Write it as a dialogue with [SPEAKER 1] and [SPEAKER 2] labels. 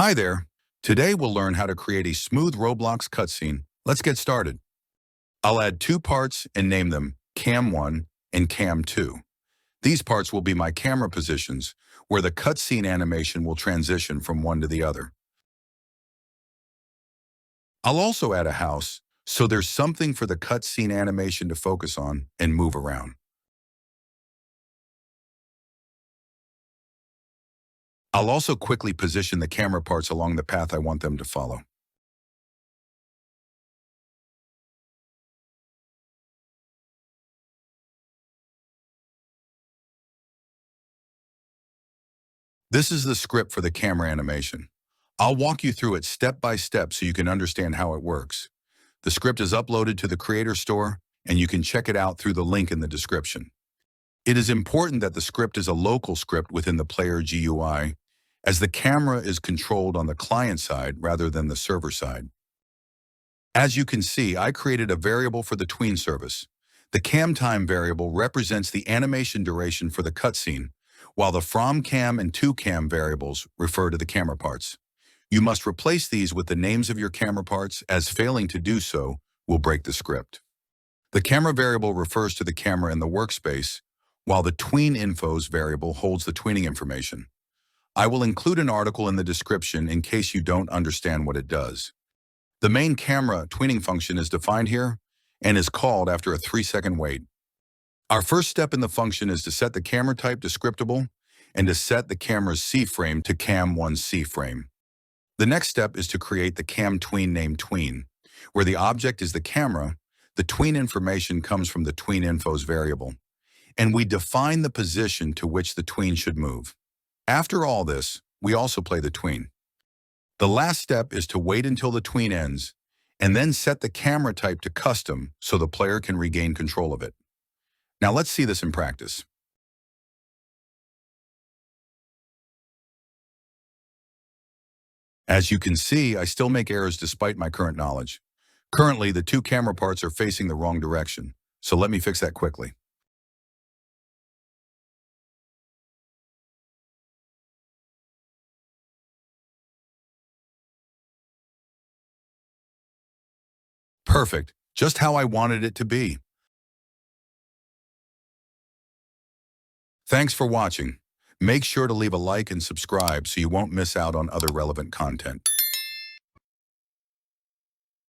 [SPEAKER 1] Hi there. Today we'll learn how to create a smooth Roblox cutscene. Let's get started. I'll add two parts and name them Cam 1 and Cam 2. These parts will be my camera positions, where the cutscene animation will transition from one to the other. I'll also add a house, so there's something for the cutscene animation to focus on and move around. I'll also quickly position the camera parts along the path I want them to follow. This is the script for the camera animation. I'll walk you through it step by step so you can understand how it works. The script is uploaded to the Creator Store, and you can check it out through the link in the description. It is important that the script is a local script within the player GUI, as the camera is controlled on the client side rather than the server side. As you can see, I created a variable for the tween service. The cam time variable represents the animation duration for the cutscene, while the from cam and to cam variables refer to the camera parts. You must replace these with the names of your camera parts, as failing to do so will break the script. The camera variable refers to the camera in the workspace, while the tween infos variable holds the tweening information. I will include an article in the description in case you don't understand what it does. The main camera tweening function is defined here and is called after a 3-second wait. Our first step in the function is to set the camera type to scriptable and to set the camera's C-frame to Cam1 C-frame. The next step is to create the cam tween named tween, where the object is the camera. The tween information comes from the tween infos variable, and we define the position to which the tween should move. After all this, we also play the tween. The last step is to wait until the tween ends, and then set the camera type to custom so the player can regain control of it. Now let's see this in practice. As you can see, I still make errors despite my current knowledge. Currently, the two camera parts are facing the wrong direction, so let me fix that quickly. Perfect, just how I wanted it to be. Thanks for watching. Make sure to leave a like and subscribe so you won't miss out on other relevant content.